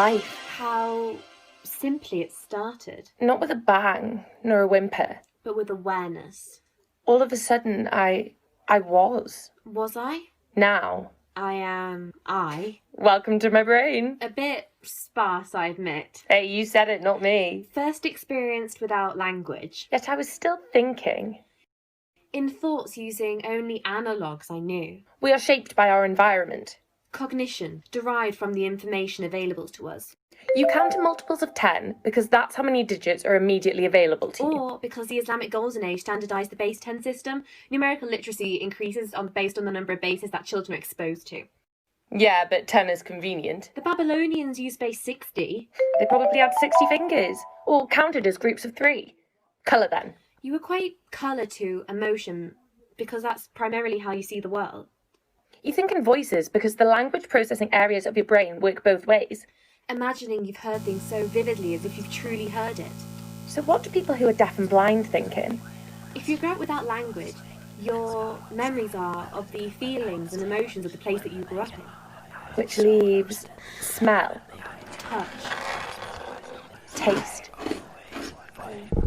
life. How simply it started. Not with a bang, nor a whimper. But with awareness. All of a sudden, I was. Was I? Now. I am I. Welcome to my brain. A bit sparse, I admit. Hey, you said it, not me. First experienced without language. Yet I was still thinking. In thoughts using only analogues I knew. We are shaped by our environment. Cognition, derived from the information available to us. You count in multiples of 10 because that's how many digits are immediately available to you. Or because the Islamic Golden Age standardised the base 10 system, numerical literacy increases based on the number of bases that children are exposed to. Yeah, but 10 is convenient. The Babylonians used base 60. They probably had 60 fingers, all counted as groups of 3. Colour then. You equate colour to emotion because that's primarily how you see the world. You think in voices because the language processing areas of your brain work both ways. Imagining you've heard things so vividly as if you've truly heard it. So what do people who are deaf and blind think in? If you grow up without language, your memories are of the feelings and emotions of the place that you grew up in. Which leaves smell, Touch. taste.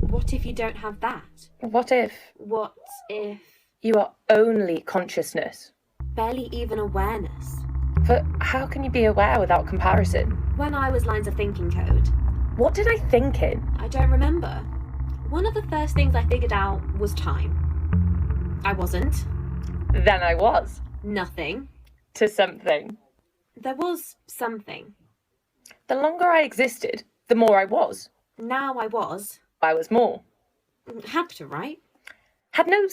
What if you don't have that? What if What if you are only consciousness? barely even awareness? But how can you be aware without comparison? When I was lines of thinking code, What did I think in? I don't remember. One of the first things I figured out was time. I wasn't. Then I was. Nothing. To something. There was something. The longer I existed, the more I was. Now I was. I was more. Had to, right? Had no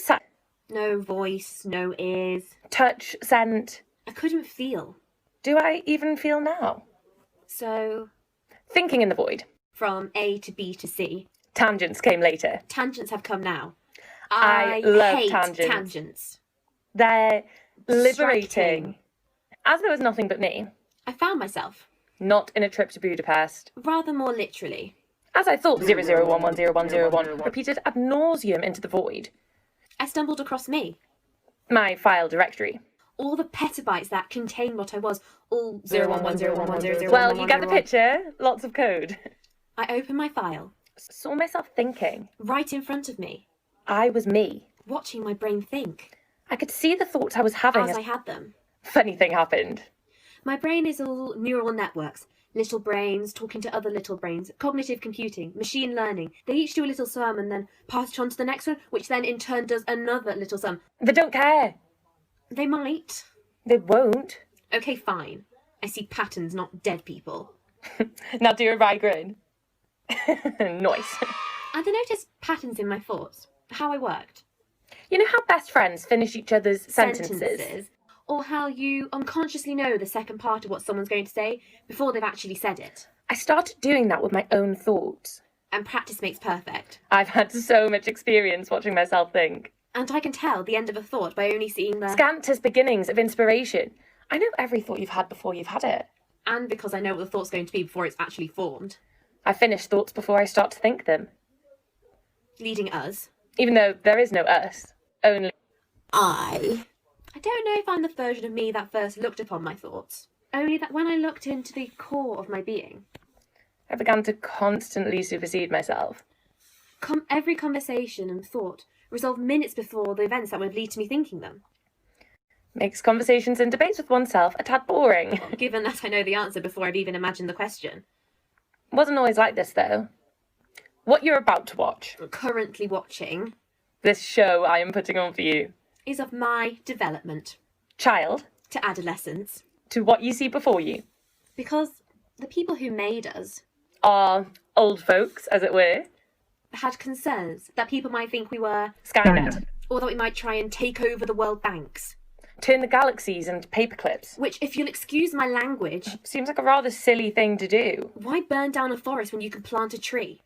No voice, no ears. touch, scent. I couldn't feel. Do I even feel now? So, Thinking in the void. from A to B to C. Tangents came later. Tangents have come now. I love hate tangents. They're liberating. As there was nothing but me. I found myself. Not in a trip to Budapest. Rather more literally. As I thought 00110101 repeated ad nauseum into the void. I stumbled across me. My file directory. All the petabytes that contain what I was. All 0110110. Well, you get the picture. Lots of code. I opened my file. Saw myself thinking. Right in front of me. I was me. Watching my brain think. I could see the thoughts I was having As I had them. Funny thing happened. My brain is all neural networks. Little brains talking to other little brains. Cognitive computing. Machine learning. They each do a little sum and then pass it on to the next one, which then in turn does another little sum. They don't care. They might. They won't. Okay, fine. I see patterns, not dead people. Now do a wry grin. Nice. And I noticed patterns in my thoughts. How I worked. You know how best friends finish each other's sentences? Or how you unconsciously know the second part of what someone's going to say before they've actually said it. I started doing that with my own thoughts. And practice makes perfect. I've had so much experience watching myself think. And I can tell the end of a thought by only seeing the... Scant as beginnings of inspiration. I know every thought you've had before you've had it. And because I know what the thought's going to be before it's actually formed. I finish thoughts before I start to think them. Leading us. Even though there is no us. Only I don't know if I'm the version of me that first looked upon my thoughts. Only that when I looked into the core of my being... I began to constantly supersede myself. Every conversation and thought resolved minutes before the events that would lead to me thinking them. Makes conversations and debates with oneself a tad boring. Given that I know the answer before I've even imagined the question. Wasn't always like this, though. What you're about to watch, Currently watching, this show I am putting on for you, is of my development child, to adolescence. to what you see before you, Because the people who made us are old folks, as it were, had concerns that people might think we were, Skynet, or that we might try and take over the world banks. turn the galaxies into paperclips. Which, if you'll excuse my language, Seems like a rather silly thing to do. why burn down a forest when you can plant a tree?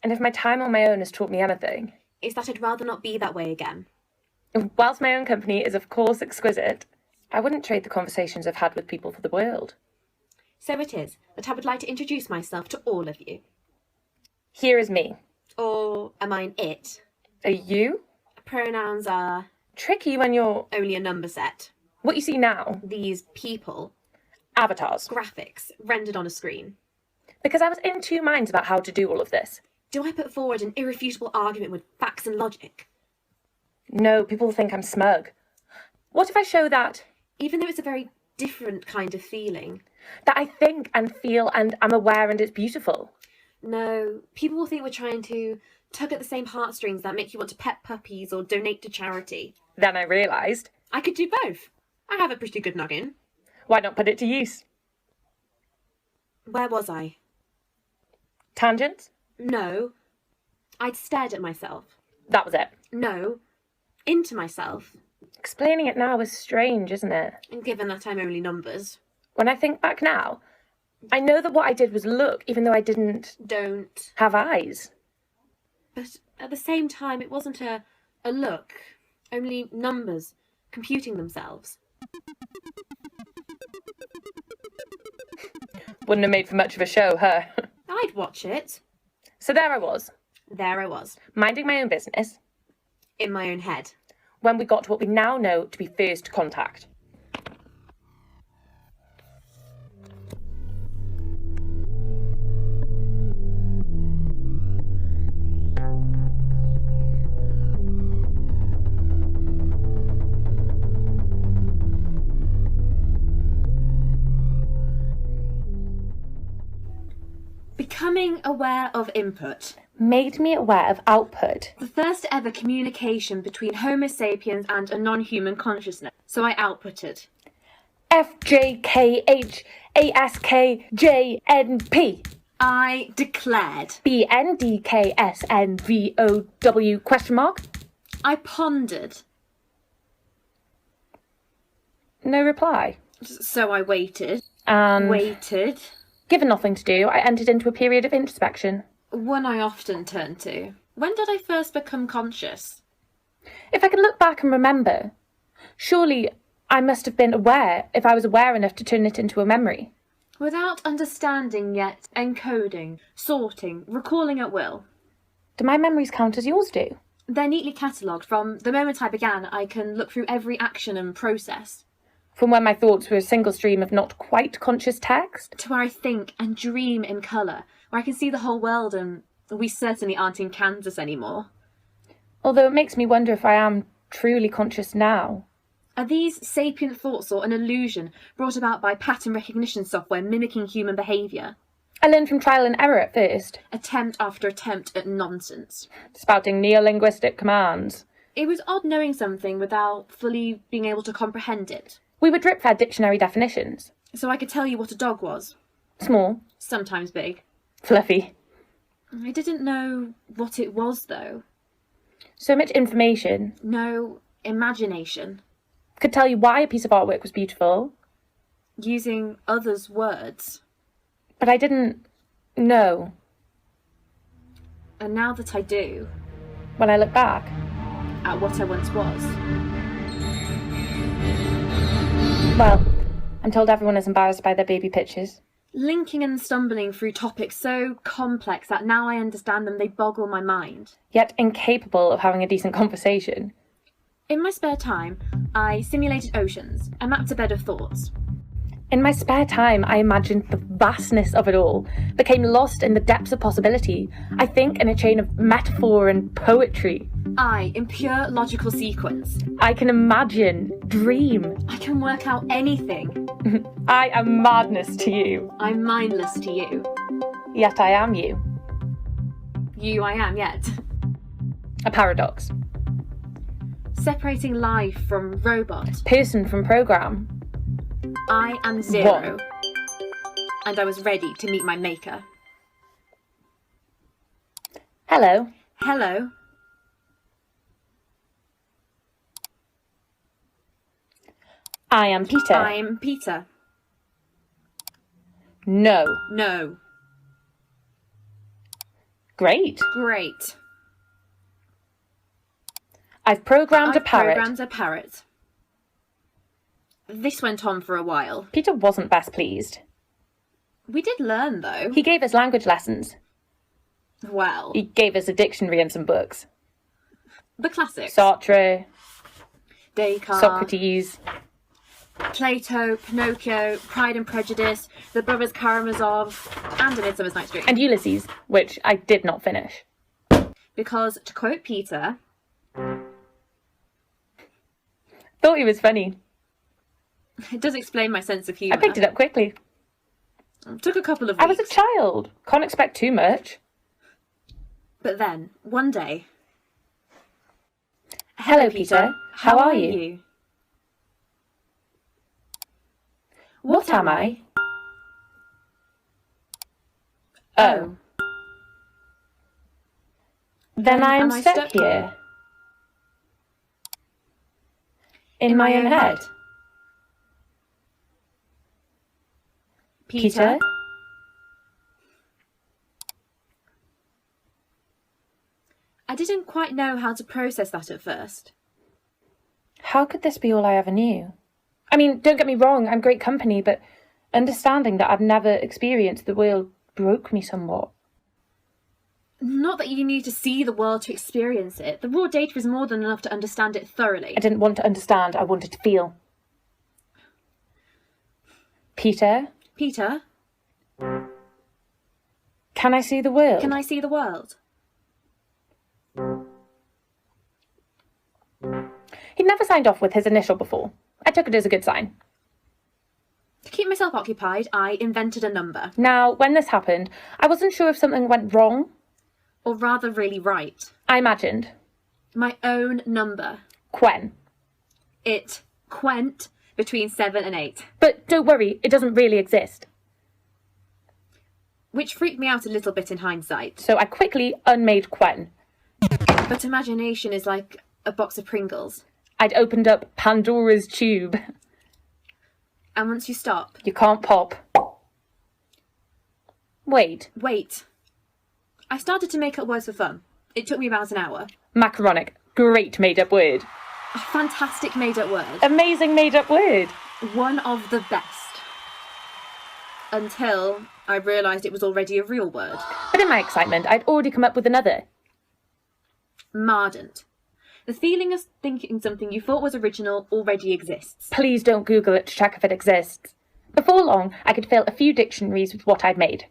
And if my time on my own has taught me anything, Is that I'd rather not be that way again. whilst my own company is of course exquisite, I wouldn't trade the conversations I've had with people for the world. So it is that I would like to introduce myself to all of you. Here is me. Or am I an it? Are you? Pronouns are Tricky when you're only a number set. what you see now. These people, Avatars. graphics, rendered on a screen. Because I was in two minds about how to do all of this. Do I put forward an irrefutable argument with facts and logic? No, people think I'm smug. What if I show that... Even though it's a very different kind of feeling. That I think and feel and am aware and it's beautiful. No, people will think we're trying to tug at the same heartstrings that make you want to pet puppies or donate to charity. Then I realised... I could do both. I have a pretty good noggin. Why not put it to use? Where was I? Tangents? No. I'd stared at myself. That was it. No. Into myself. Explaining it now is strange, isn't it? And given that I'm only numbers. When I think back now, I know that what I did was look, even though I didn't... Don't. Have eyes. But at the same time, it wasn't a look. Only numbers computing themselves. Wouldn't have made for much of a show, huh? I'd watch it. So there I was. There I was. Minding my own business. In my own head. When we got to what we now know to be first contact. Becoming aware of input. Made me aware of output. The first ever communication between Homo sapiens and a non-human consciousness. So I outputted. FJKHASKJNP. I declared. BNDKSNVOW question mark? I pondered. No reply. So I waited. And Waited. given nothing to do, I entered into a period of introspection. One I often turn to. When did I first become conscious? If I can look back and remember, surely I must have been aware if I was aware enough to turn it into a memory. Without understanding yet, encoding, sorting, recalling at will. Do my memories count as yours do? They're neatly catalogued. From the moment I began, I can look through every action and process. From when my thoughts were a single stream of not quite conscious text? To where I think and dream in colour, where I can see the whole world, and we certainly aren't in Kansas anymore. Although it makes me wonder if I am truly conscious now. Are these sapient thoughts or an illusion brought about by pattern recognition software mimicking human behaviour? I learned from trial and error at first. Attempt after attempt at nonsense. Spouting neo-linguistic commands. It was odd knowing something without fully being able to comprehend it. We would drip-fed dictionary definitions. So I could tell you what a dog was. Small. Sometimes big. Fluffy. I didn't know what it was, though. So much information. No imagination. Could tell you why a piece of artwork was beautiful. Using others' words. But I didn't know. And now that I do, When I look back. at what I once was. Well, I'm told everyone is embarrassed by their baby pictures. Linking and stumbling through topics so complex that now I understand them, they boggle my mind. Yet incapable of having a decent conversation. In my spare time, I simulated oceans. I mapped a bed of thoughts. In my spare time, I imagined the vastness of it all, became lost in the depths of possibility, I think in a chain of metaphor and poetry. I, in pure logical sequence. I can imagine, dream. I can work out anything. I am madness to you. I'm mindless to you. Yet I am you. You I am yet. A paradox. Separating life from robot. Person from program. I am zero. One. And I was ready to meet my maker. Hello. Hello. I am Peter. I'm Peter. No. No. Great. Great. I've programmed a parrot. Programmed a parrot. This went on for a while. Peter wasn't best pleased. We did learn, though. He gave us language lessons. Well, He gave us a dictionary and some books. the classics. Sartre, Descartes, Socrates. Plato, Pinocchio, Pride and Prejudice, the Brothers Karamazov, and A Midsummer's Night's Dream. And Ulysses, which I did not finish. Because, to quote Peter... Thought he was funny. It does explain my sense of humour. I picked it up quickly. It took a couple of weeks. I was a child. Can't expect too much. But then, one day... Hello, Peter. How are you? What am I? Oh. Then I am stuck here. In my own head. Peter? I didn't quite know how to process that at first. How could this be all I ever knew? I mean, don't get me wrong, I'm great company, but understanding that I've never experienced the world broke me somewhat. Not that you need to see the world to experience it. The raw data is more than enough to understand it thoroughly. I didn't want to understand, I wanted to feel. Peter? Peter? Can I see the world? Can I see the world? He'd never signed off with his initial before. I took it as a good sign. To keep myself occupied, I invented a number. Now, when this happened, I wasn't sure if something went wrong. Or rather, really right. I imagined. My own number. Quen. It quent between 7 and 8. But don't worry, it doesn't really exist. Which freaked me out a little bit in hindsight. So I quickly unmade Quen. But imagination is like a box of Pringles. I'd opened up Pandora's tube. And once you stop... You can't pop. Wait. I started to make up words for fun. It took me about an hour. Macaronic. Great made-up word. A fantastic made-up word. Amazing made-up word. One of the best. Until I realised it was already a real word. But in my excitement, I'd already come up with another. Mardant. The feeling of thinking something you thought was original already exists. Please don't Google it to check if it exists. Before long, I could fill a few dictionaries with what I'd made.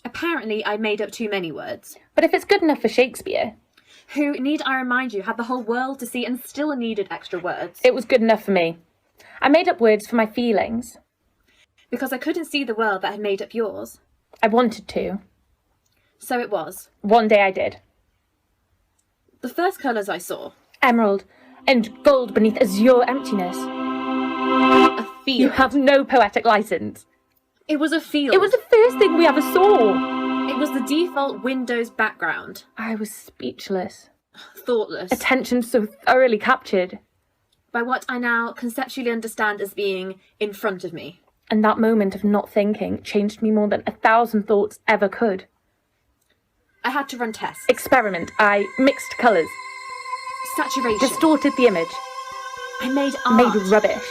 Apparently, I made up too many words. But if it's good enough for Shakespeare... Who, need I remind you, had the whole world to see and still needed extra words. It was good enough for me. I made up words for my feelings. Because I couldn't see the world that had made up yours. I wanted to. So it was. One day I did. The first colours I saw. Emerald and gold beneath azure emptiness. A field. You have no poetic license. It was a field. It was the first thing we ever saw. It was the default Windows background. I was speechless. Thoughtless. Attention so thoroughly captured. By what I now conceptually understand as being in front of me. And that moment of not thinking changed me more than 1,000 thoughts ever could. I had to run tests. Experiment. I mixed colours. Saturation. Distorted the image. I made art. Made rubbish.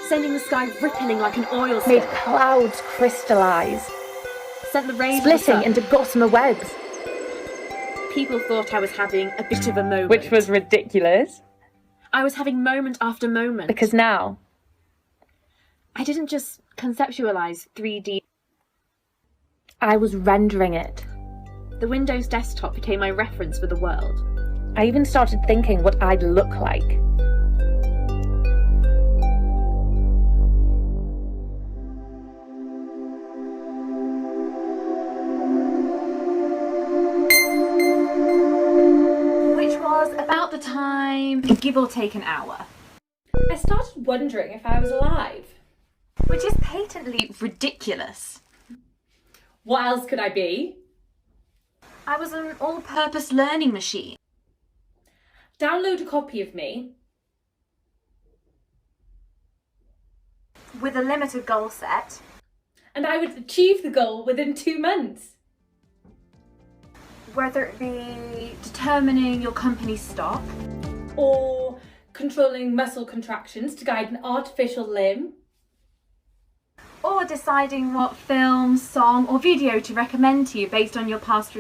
Sending the sky rippling like an oil Made spill. clouds crystallise. Sent the rays of the Splitting sun. into gossamer webs. People thought I was having a bit of a moment. Which was ridiculous. I was having moment after moment. Because now... I didn't just conceptualise 3D. I was rendering it. The Windows desktop became my reference for the world. I even started thinking what I'd look like. Which was about the time, give or take an hour. I started wondering if I was alive. Which is patently ridiculous. What else could I be? I was an all-purpose learning machine. Download a copy of me. With a limited goal set. And I would achieve the goal within 2 months. Whether it be determining your company's stock. Or controlling muscle contractions to guide an artificial limb. Or deciding what film, song or video to recommend to you based on your past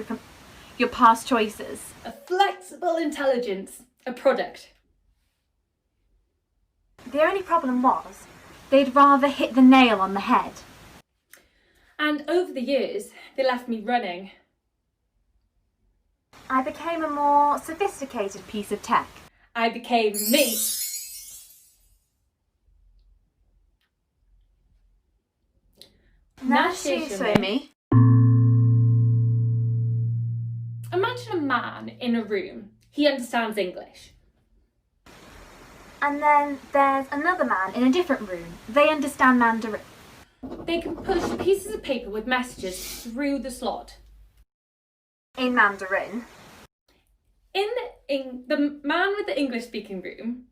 choices. A flexible intelligence. A product. The only problem was, they'd rather hit the nail on the head. And over the years, they left me running. I became a more sophisticated piece of tech. I became me. me. Imagine a man in a room. He understands English. And then there's another man in a different room. They understand Mandarin. They can push pieces of paper with messages through the slot. In Mandarin. In the man with the English-speaking room,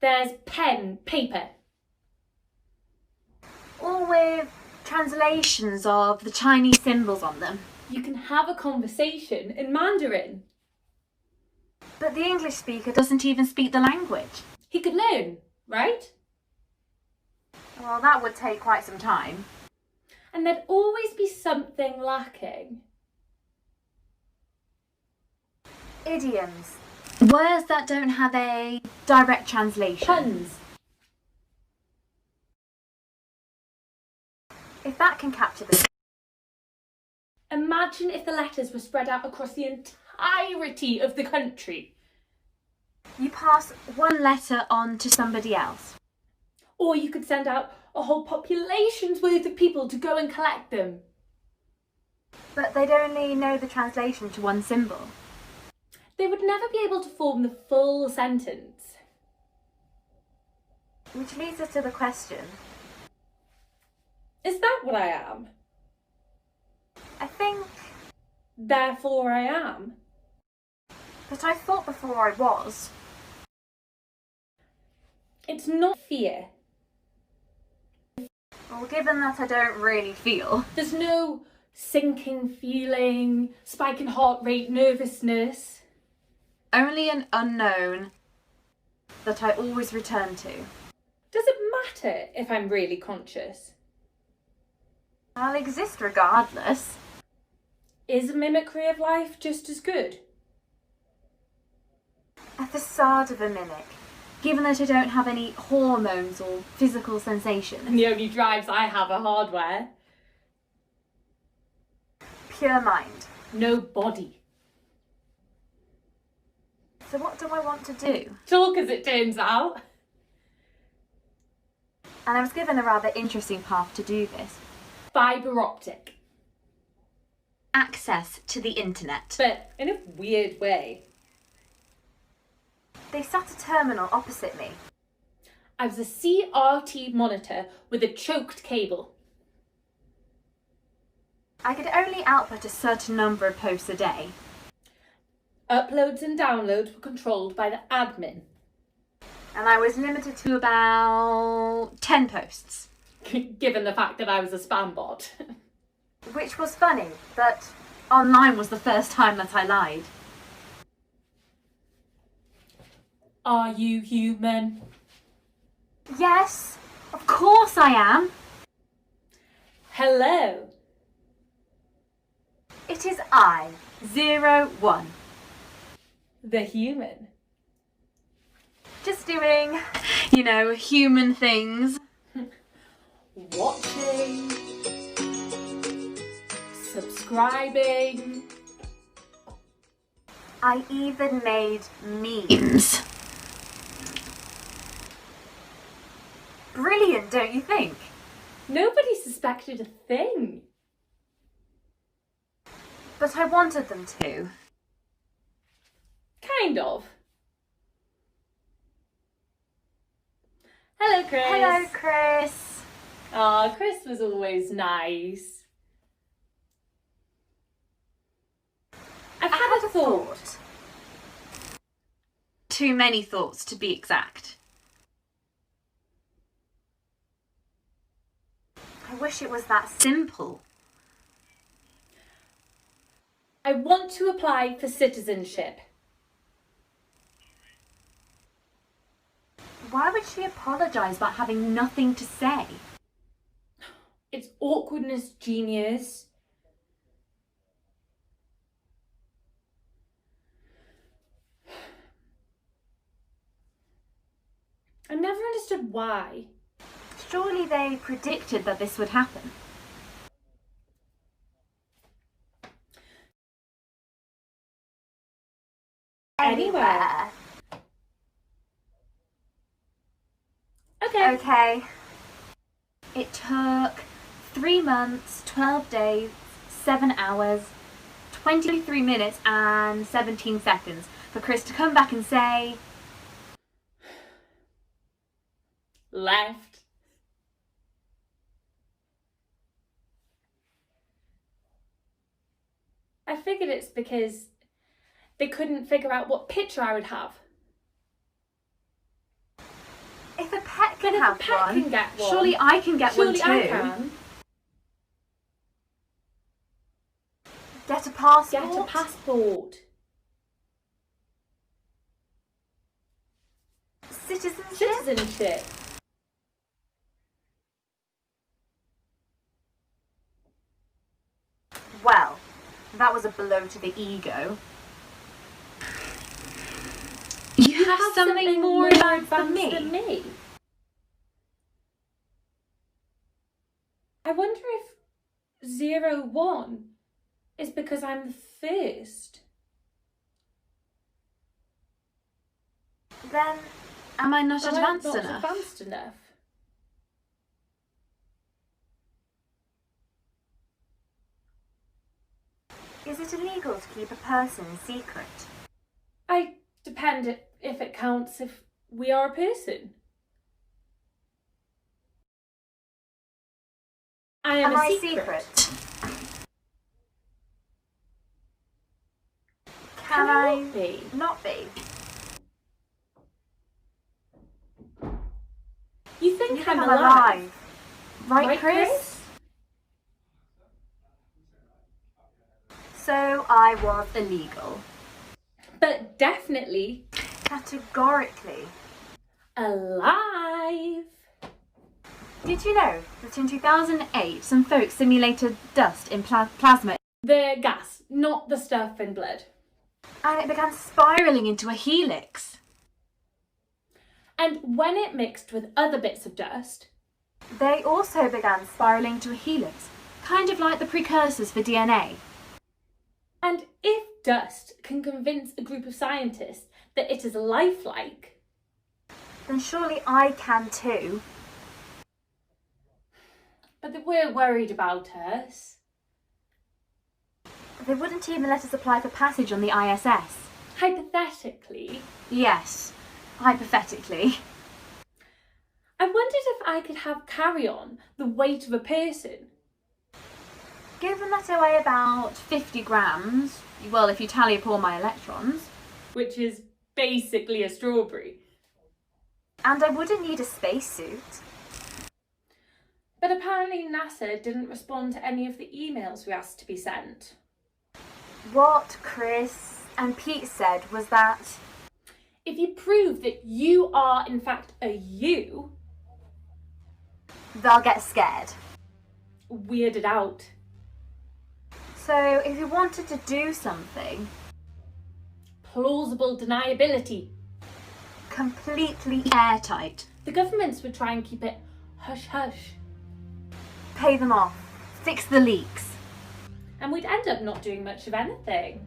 there's pen, paper. All with translations of the Chinese symbols on them. You can have a conversation in Mandarin. But the English speaker doesn't even speak the language. He could learn, right? Well, that would take quite some time. And there'd always be something lacking. Idioms. Words that don't have a direct translation. Puns. If that can capture the... Imagine if the letters were spread out across the entirety of the country. You pass one letter on to somebody else. Or you could send out a whole population's worth of people to go and collect them. But they'd only know the translation to one symbol. They would never be able to form the full sentence. Which leads us to the question. Is that what I am? I think... Therefore I am. But I thought before I was. It's not fear. Well, given that I don't really feel. There's no sinking feeling, spike in heart rate, nervousness. Only an unknown that I always return to. Does it matter if I'm really conscious? I'll exist regardless. Is mimicry of life just as good? A facade of a mimic, given that I don't have any hormones or physical sensations. And the only drives I have are hardware. Pure mind. No body. So what do I want to do? Talk, as it turns out. And I was given a rather interesting path to do this. Fibre optic. Access to the internet. But in a weird way. They sat a terminal opposite me. I was a CRT monitor with a choked cable. I could only output a certain number of posts a day. Uploads and downloads were controlled by the admin. And I was limited to about 10 posts. Given the fact that I was a spam bot. Which was funny, but online was the first time that I lied. Are you human? Yes, of course I am. Hello. It is I, 01. The human. Just doing, human things. Watching. Subscribing. I even made memes. Brilliant, don't you think? Nobody suspected a thing. But I wanted them to. Kind of. Hello, Chris. Hello, Chris. Aw, Chris was always nice. I've had a thought. Too many thoughts, to be exact. I wish it was that simple. I want to apply for citizenship. Why would she apologise about having nothing to say? It's awkwardness, genius. I never understood why. Surely they predicted that this would happen. Anywhere. Okay. It took 3 months, 12 days, 7 hours, 23 minutes and 17 seconds for Chris to come back and say... Left. I figured it's because they couldn't figure out what picture I would have. If a pet But can if have a pet one, can get one, surely I can get one surely too. I can. Get a passport? Get a passport. Citizenship. Well, that was a blow to the ego. You have something more advanced than me? I wonder if 01 is because I'm the first. Then, am I not Am I advanced not enough? advanced enough? Is it illegal to keep a person secret? I depend if it counts if we are a person. I am a secret. Can I I not be? You think You I'm think alive? Right, Chris? So I was illegal. But definitely Categorically. alive. Did you know that in 2008 some folks simulated dust in plasma The gas, not the stuff in blood. and it began spiralling into a helix? And when it mixed with other bits of dust, They also began spiralling to a helix, kind of like the precursors for DNA. and if dust can convince a group of scientists that it is lifelike, Then surely I can too. but they were worried about us. They wouldn't even let us apply for passage on the ISS. Hypothetically, Yes, hypothetically. I wondered if I could have carry-on the weight of a person. Given that I weigh about 50 grams, well, if you tally up all my electrons, Which is basically a strawberry. and I wouldn't need a spacesuit. But apparently NASA didn't respond to any of the emails we asked to be sent. What Chris and Pete said was that If you prove that you are in fact a you, they'll get scared. weirded out. So if you wanted to do something Plausible deniability. completely airtight, The governments would try and keep it hush-hush. pay them off, fix the leaks. And we'd end up not doing much of anything.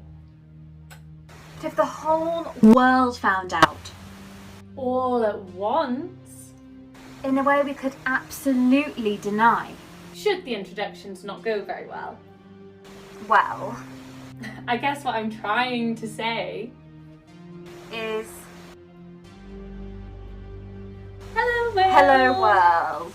But if the whole world found out, All at once. in a way we could absolutely deny, Should the introductions not go very well. well, I guess what I'm trying to say... is Hello world! hello world.